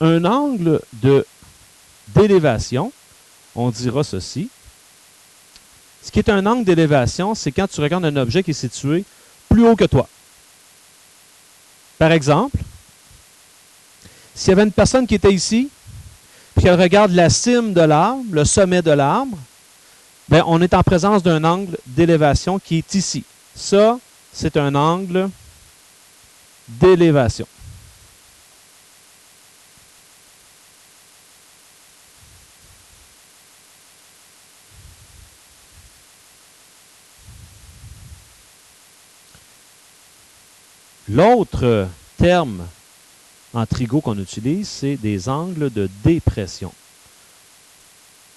un angle d'élévation, on dira ceci. Ce qui est un angle d'élévation, c'est quand tu regardes un objet qui est situé plus haut que toi. Par exemple, s'il y avait une personne qui était ici, puis qu'elle regarde la cime de l'arbre, le sommet de l'arbre, ben, on est en présence d'un angle d'élévation qui est ici. Ça, c'est un angle d'élévation. L'autre terme en trigo qu'on utilise, c'est des angles de dépression.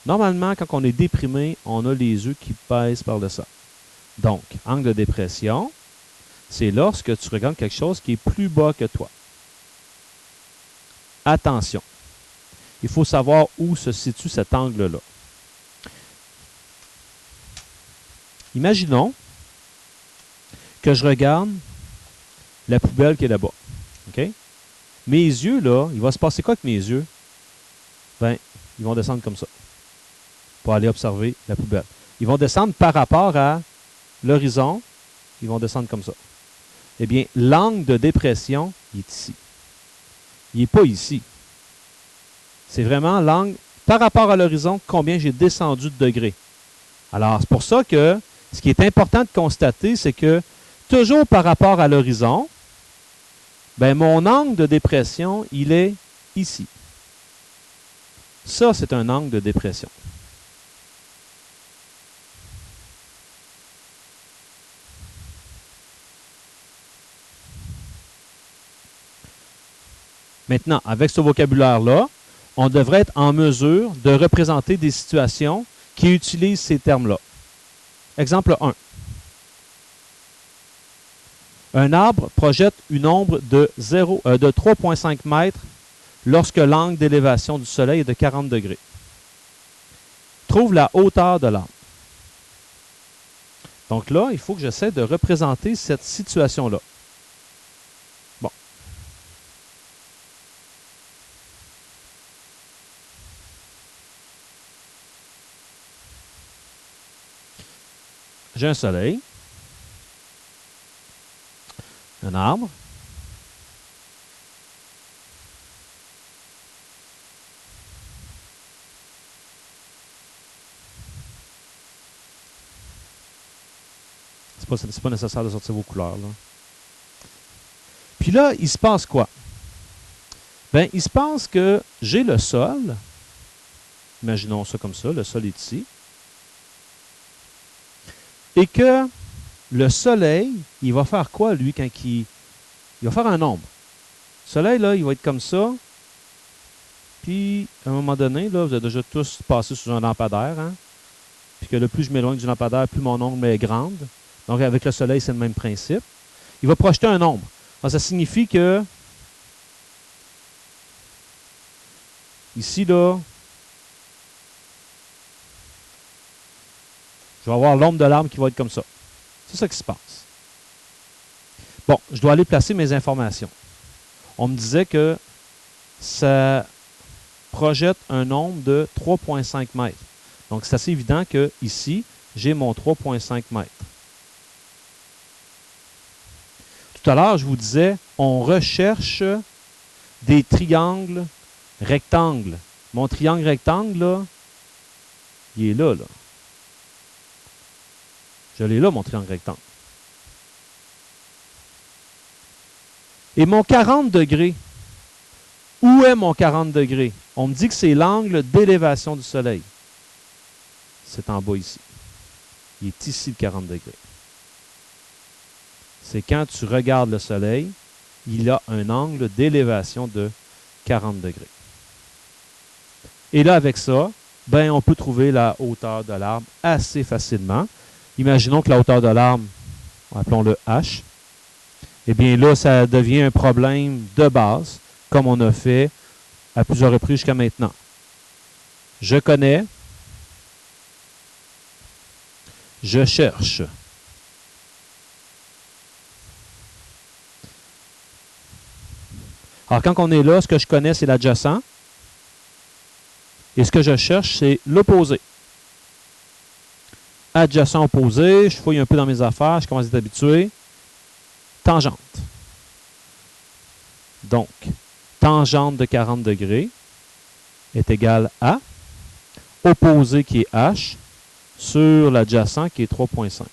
Normalement, quand on est déprimé, on a les yeux qui pèsent par le sol. Donc, angle de dépression, c'est lorsque tu regardes quelque chose qui est plus bas que toi. Attention, il faut savoir où se situe cet angle-là. Imaginons que je regarde la poubelle qui est là-bas. Okay? Mes yeux, là, il va se passer quoi avec mes yeux? Ben, ils vont descendre comme ça pour aller observer la poubelle. Ils vont descendre par rapport à l'horizon. Ils vont descendre comme ça. Eh bien, l'angle de dépression, il est ici. Il n'est pas ici. C'est vraiment l'angle par rapport à l'horizon, combien j'ai descendu de degrés. Alors, c'est pour ça que ce qui est important de constater, c'est que toujours par rapport à l'horizon, ben, mon angle de dépression, il est ici. Ça, c'est un angle de dépression. Maintenant, avec ce vocabulaire-là, on devrait être en mesure de représenter des situations qui utilisent ces termes-là. Exemple 1. Un arbre projette une ombre de 3,5 mètres lorsque l'angle d'élévation du soleil est de 40 degrés. Trouve la hauteur de l'arbre. Donc là, il faut que j'essaie de représenter cette situation-là. Bon. J'ai un soleil, un arbre, c'est pas nécessaire de sortir vos couleurs, là. Puis là, il se passe quoi? Ben, il se passe que j'ai le sol. Imaginons ça comme ça, le sol est ici. Et que le soleil, il va faire quoi, lui, quand il va faire un ombre? Le soleil, là, il va être comme ça. Puis, à un moment donné, là, vous avez déjà tous passé sous un lampadaire, hein? Puis que le plus je m'éloigne du lampadaire, plus mon ombre est grande. Donc, avec le soleil, c'est le même principe. Il va projeter un ombre. Alors, ça signifie que ici, là, je vais avoir l'ombre de l'arbre qui va être comme ça. C'est ça qui se passe. Bon, je dois aller placer mes informations. On me disait que ça projette un nombre de 3,5 mètres. Donc, c'est assez évident que ici, j'ai mon 3,5 mètres. Tout à l'heure, je vous disais, on recherche des triangles rectangles. Mon triangle rectangle, là, il est là, là. Je l'ai là, mon triangle rectangle. Et mon 40 degrés, où est mon 40 degrés? On me dit que c'est l'angle d'élévation du soleil. C'est en bas ici. Il est ici le 40 degrés. C'est quand tu regardes le soleil, il a un angle d'élévation de 40 degrés. Et là, avec ça, ben, on peut trouver la hauteur de l'arbre assez facilement. Imaginons que la hauteur de l'arbre, appelons-le H, eh bien là, ça devient un problème de base, comme on a fait à plusieurs reprises jusqu'à maintenant. Je connais, je cherche. Alors, quand on est là, ce que je connais, c'est l'adjacent. Et ce que je cherche, c'est l'opposé. Adjacent opposé, je fouille un peu dans mes affaires, je commence à être habitué. Tangente. Donc, tangente de 40 degrés est égale à opposé qui est H sur l'adjacent qui est 3,5.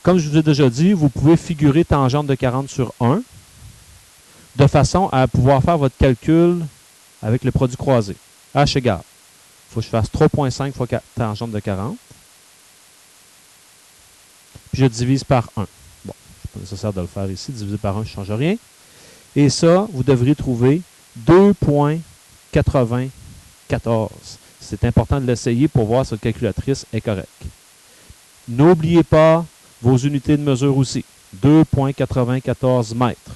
Comme je vous ai déjà dit, vous pouvez figurer tangente de 40 sur 1 de façon à pouvoir faire votre calcul avec le produit croisé. H égale. Il faut que je fasse 3,5 fois tangente de 40. Puis je divise par 1. Bon, c'est pas nécessaire de le faire ici. Diviser par 1, je ne change rien. Et ça, vous devriez trouver 2,94. C'est important de l'essayer pour voir si votre calculatrice est correcte. N'oubliez pas vos unités de mesure aussi. 2,94 mètres.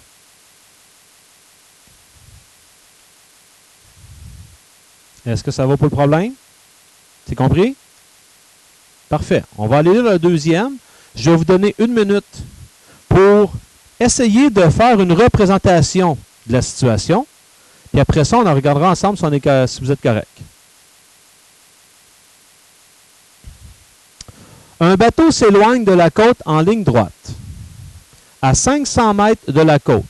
Est-ce que ça va pour le problème? C'est compris? Parfait. On va aller lire le deuxième. Je vais vous donner 1 minute pour essayer de faire une représentation de la situation. Puis après ça, on en regardera ensemble si vous êtes correct. Un bateau s'éloigne de la côte en ligne droite. À 500 mètres de la côte,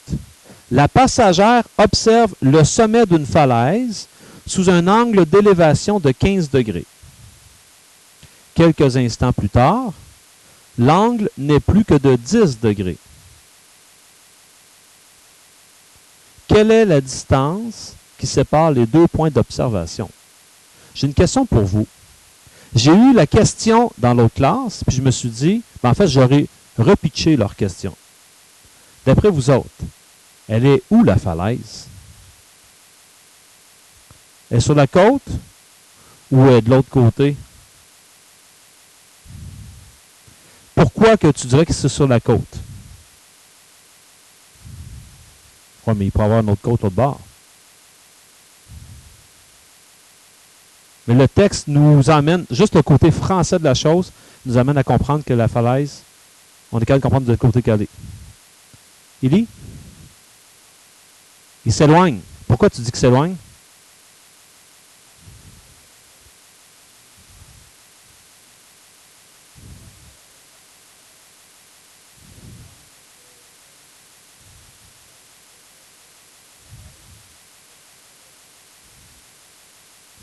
la passagère observe le sommet d'une falaise sous un angle d'élévation de 15 degrés. Quelques instants plus tard, l'angle n'est plus que de 10 degrés. Quelle est la distance qui sépare les deux points d'observation? J'ai une question pour vous. J'ai eu la question dans l'autre classe, puis je me suis dit, ben en fait, j'aurais repitché leur question. D'après vous autres, elle est où la falaise? Elle est sur la côte ou elle est de l'autre côté? Pourquoi que tu dirais que c'est sur la côte? Oui, mais il peut y avoir une autre côte l'autre bord. Mais le texte nous amène, juste le côté français de la chose, nous amène à comprendre que la falaise, on est capable de comprendre de quel côté qu'elle est. Élie? Il s'éloigne. Pourquoi tu dis qu'il s'éloigne?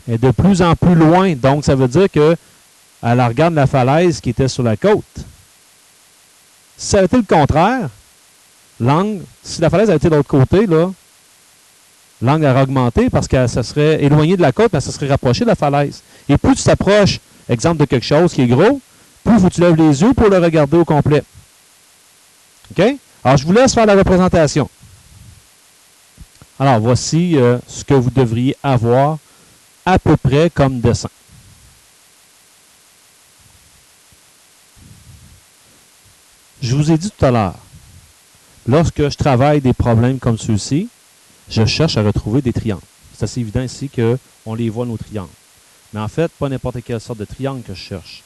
Elle est de plus en plus loin. Donc, ça veut dire qu'elle regarde la falaise qui était sur la côte. Si ça avait été le contraire, l'angle, si la falaise avait été de l'autre côté, là, l'angle aurait augmenté parce que ça serait éloigné de la côte, mais ça serait rapproché de la falaise. Et plus tu t'approches, exemple de quelque chose qui est gros, plus il faut que tu lèves les yeux pour le regarder au complet. OK? Alors, je vous laisse faire la représentation. Alors, voici ce que vous devriez avoir à peu près comme dessin. Je vous ai dit tout à l'heure, lorsque je travaille des problèmes comme ceux-ci, je cherche à retrouver des triangles. C'est assez évident ici qu'on les voit, nos triangles. Mais en fait, pas n'importe quelle sorte de triangle que je cherche.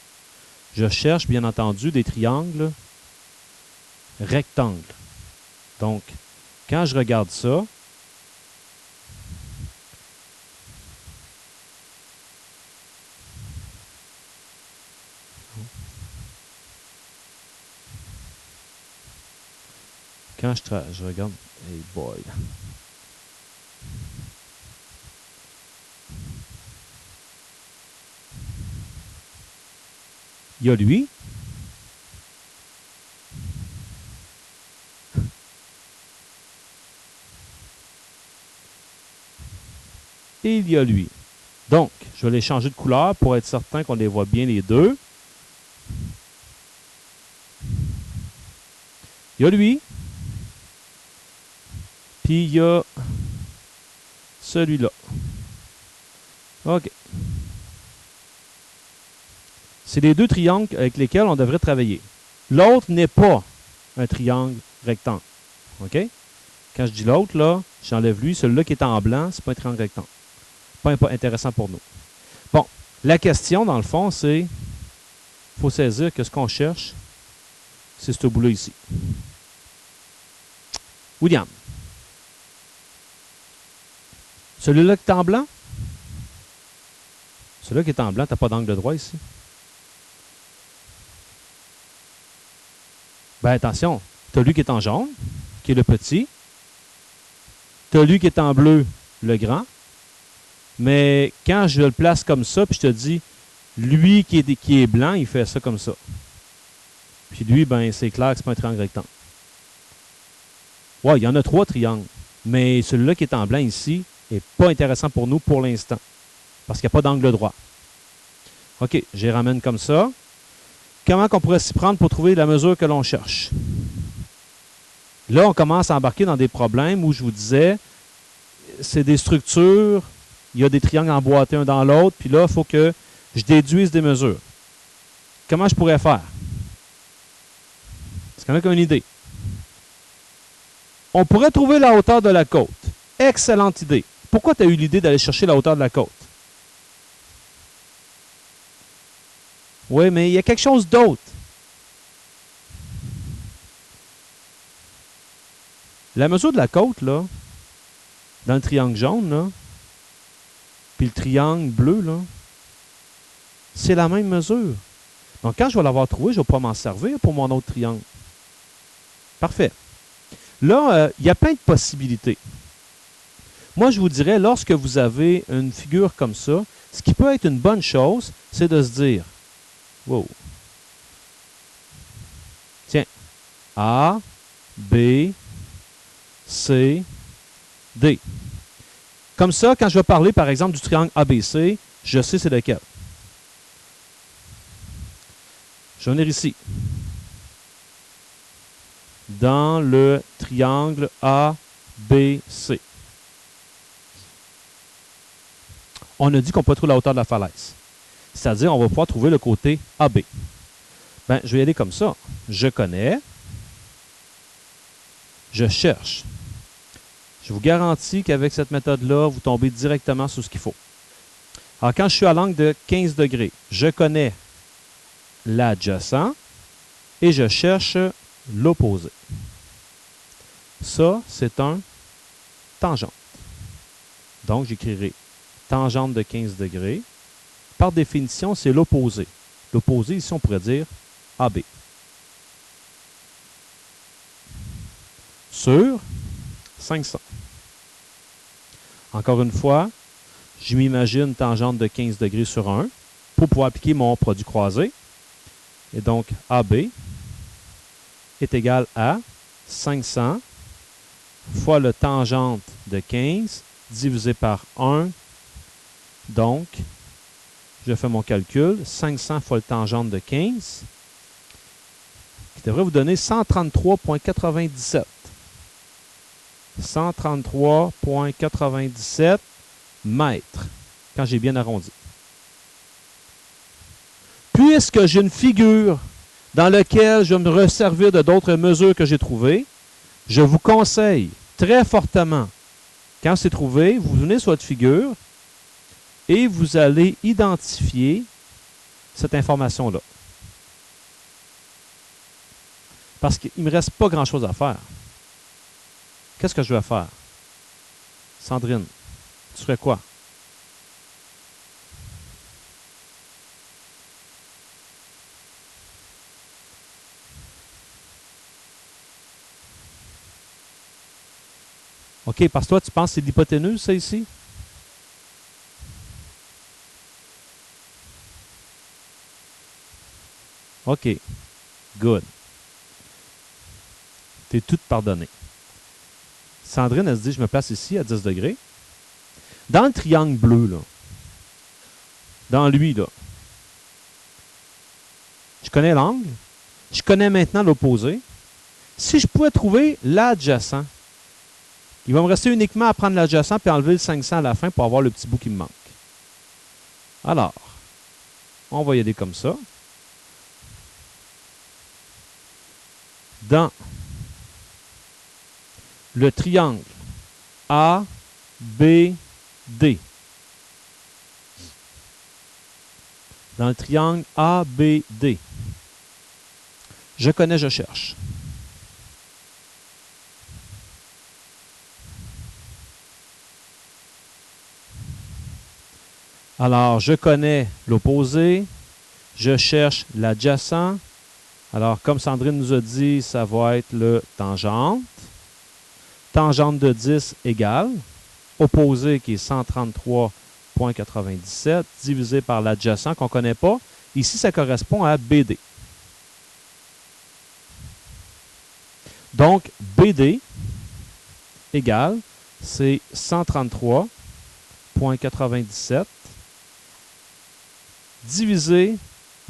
Je cherche, bien entendu, des triangles rectangles. Donc, quand je regarde ça, je regarde, hey boy. Il y a lui. Et il y a lui. Donc, je vais les changer de couleur pour être certain qu'on les voit bien les deux. Il y a lui. Puis il y a celui-là. OK. C'est les deux triangles avec lesquels on devrait travailler. L'autre n'est pas un triangle rectangle. OK? Quand je dis l'autre, là, j'enlève lui. Celui-là qui est en blanc, c'est pas un triangle rectangle. Pas intéressant pour nous. Bon, la question, dans le fond, c'est il faut saisir que ce qu'on cherche, c'est ce bout-là ici. William. Celui-là qui est en blanc? Celui-là qui est en blanc, tu n'as pas d'angle droit ici. Ben attention, tu as lui qui est en jaune, qui est le petit. Tu as lui qui est en bleu, le grand. Mais quand je le place comme ça, puis je te dis, lui qui est blanc, il fait ça comme ça. Puis lui, ben c'est clair que ce n'est pas un triangle rectangle. Ouais, il y en a 3 triangles. Mais celui-là qui est en blanc ici n'est pas intéressant pour nous pour l'instant. Parce qu'il n'y a pas d'angle droit. OK, je les ramène comme ça. Comment on pourrait s'y prendre pour trouver la mesure que l'on cherche? Là, on commence à embarquer dans des problèmes où je vous disais, c'est des structures, il y a des triangles emboîtés un dans l'autre, puis là, il faut que je déduise des mesures. Comment je pourrais faire? Est-ce qu'il y en a qui ont une idée? On pourrait trouver la hauteur de la côte. Excellente idée. Pourquoi tu as eu l'idée d'aller chercher la hauteur de la côte? Oui, mais il y a quelque chose d'autre. La mesure de la côte, là, dans le triangle jaune, là, puis le triangle bleu, là, c'est la même mesure. Donc, quand je vais l'avoir trouvé, je ne vais pas m'en servir pour mon autre triangle. Parfait. Là, il y a plein de possibilités. Moi, je vous dirais, lorsque vous avez une figure comme ça, ce qui peut être une bonne chose, c'est de se dire, wow, tiens, A, B, C, D. Comme ça, quand je vais parler, par exemple, du triangle ABC, je sais c'est lequel. Je vais venir ici. Dans le triangle ABC. On a dit qu'on peut trouver la hauteur de la falaise. C'est-à-dire, on va pouvoir trouver le côté AB. Ben, je vais y aller comme ça. Je connais. Je cherche. Je vous garantis qu'avec cette méthode-là, vous tombez directement sur ce qu'il faut. Alors, quand je suis à l'angle de 15 degrés, je connais l'adjacent et je cherche l'opposé. Ça, c'est un tangente. Donc, j'écrirai tangente de 15 degrés. Par définition, c'est l'opposé. L'opposé, ici, on pourrait dire AB. Sur 500. Encore une fois, je m'imagine tangente de 15 degrés sur 1 pour pouvoir appliquer mon produit croisé. Et donc, AB est égal à 500 fois le tangente de 15 divisé par 1. Donc, je fais mon calcul. 500 fois le tangente de 15, qui devrait vous donner 133,97. 133,97 mètres, quand j'ai bien arrondi. Puisque j'ai une figure dans laquelle je vais me resservir de d'autres mesures que j'ai trouvées, je vous conseille très fortement, quand c'est trouvé, vous venez sur votre figure et vous allez identifier cette information-là. Parce qu'il ne me reste pas grand-chose à faire. Qu'est-ce que je vais faire? Sandrine, tu ferais quoi? OK, parce que toi, tu penses que c'est l'hypoténuse, ça, ici? OK, good. Tu es toute pardonnée. Sandrine, elle se dit, je me place ici à 10 degrés. Dans le triangle bleu, là, dans lui, là, je connais l'angle. Je connais maintenant l'opposé. Si je pouvais trouver l'adjacent, il va me rester uniquement à prendre l'adjacent et enlever le 500 à la fin pour avoir le petit bout qui me manque. Alors, on va y aller comme ça. Dans le triangle ABD, dans le triangle ABD, je connais, je cherche. Alors, je connais l'opposé. Je cherche l'adjacent. Alors, comme Sandrine nous a dit, ça va être le tangente. Tangente de 10 égale opposé qui est 133,97 divisé par l'adjacent qu'on ne connaît pas. Ici, ça correspond à BD. Donc, BD égale, c'est 133,97 divisé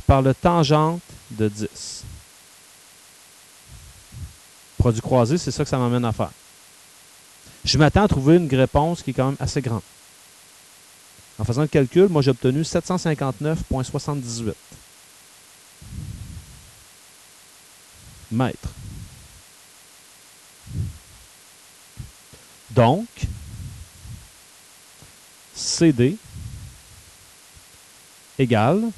par le tangente de 10. Produit croisé, c'est ça que ça m'amène à faire. Je m'attends à trouver une réponse qui est quand même assez grande. En faisant le calcul, moi j'ai obtenu 759,78 mètres. Donc, CD égale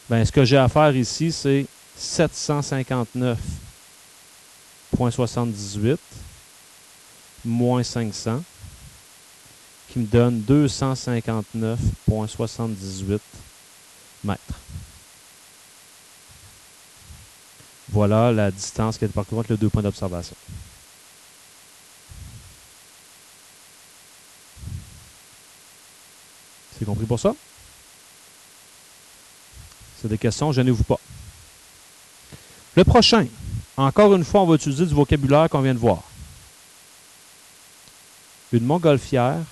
ce que j'ai à faire ici, c'est 759,78 moins 500 qui me donne 259,78 mètres. Voilà la distance qui est parcourue entre les deux points d'observation. C'est compris pour ça? C'est des questions, gênez-vous pas. Le prochain, encore une fois, on va utiliser du vocabulaire qu'on vient de voir. Une montgolfière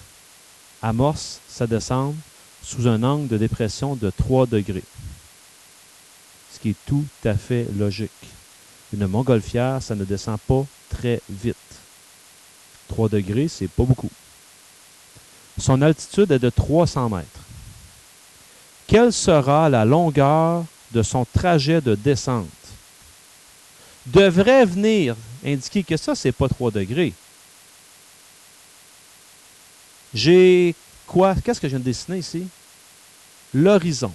amorce sa descente sous un angle de dépression de 3 degrés. Ce qui est tout à fait logique. Une montgolfière, ça ne descend pas très vite. 3 degrés, c'est pas beaucoup. Son altitude est de 300 mètres. Quelle sera la longueur de son trajet de descente? Devrait venir indiquer que ça, c'est pas 3 degrés. J'ai quoi? Qu'est-ce que je viens de dessiner ici? L'horizon.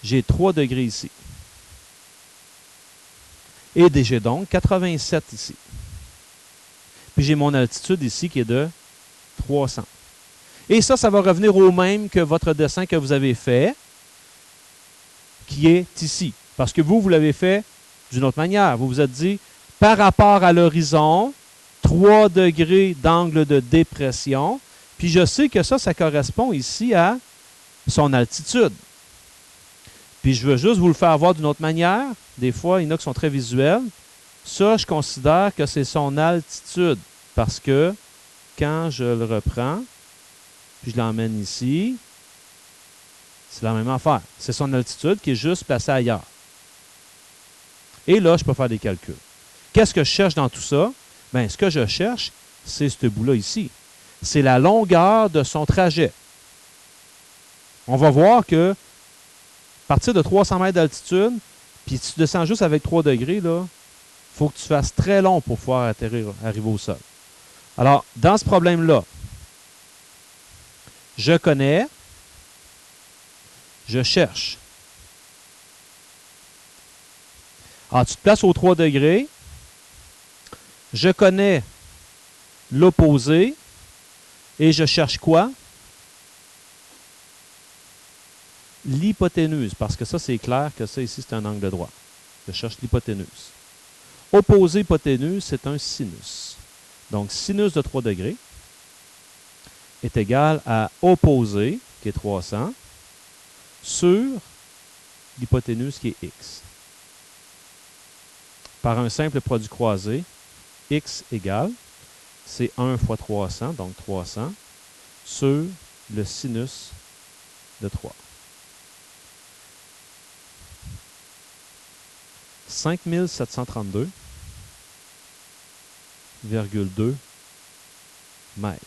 J'ai 3 degrés ici. Et j'ai donc 87 ici. Puis j'ai mon altitude ici qui est de 300. Et ça va revenir au même que votre dessin que vous avez fait, qui est ici. Parce que vous l'avez fait d'une autre manière. Vous vous êtes dit, par rapport à l'horizon, 3 degrés d'angle de dépression. Puis je sais que ça correspond ici à son altitude. Puis je veux juste vous le faire voir d'une autre manière. Des fois, il y en a qui sont très visuels. Ça, je considère que c'est son altitude. Parce que quand je le reprends, puis je l'emmène ici, c'est la même affaire. C'est son altitude qui est juste placée ailleurs. Et là, je peux faire des calculs. Qu'est-ce que je cherche dans tout ça? Bien, ce que je cherche, c'est ce bout-là ici. C'est la longueur de son trajet. On va voir que, à partir de 300 mètres d'altitude, puis tu descends juste avec 3 degrés, il faut que tu fasses très long pour pouvoir arriver au sol. Alors, dans ce problème-là, je connais, je cherche. Alors, tu te places aux 3 degrés. Je connais l'opposé. Et je cherche quoi? L'hypoténuse. Parce que ça, c'est clair que ça ici, c'est un angle droit. Je cherche l'hypoténuse. Opposé hypoténuse, c'est un sinus. Donc, sinus de 3 degrés est égal à opposé, qui est 300, sur l'hypoténuse qui est x. Par un simple produit croisé, x égale, c'est 1 fois 300, donc 300, sur le sinus de 3. 5732,2 mètres.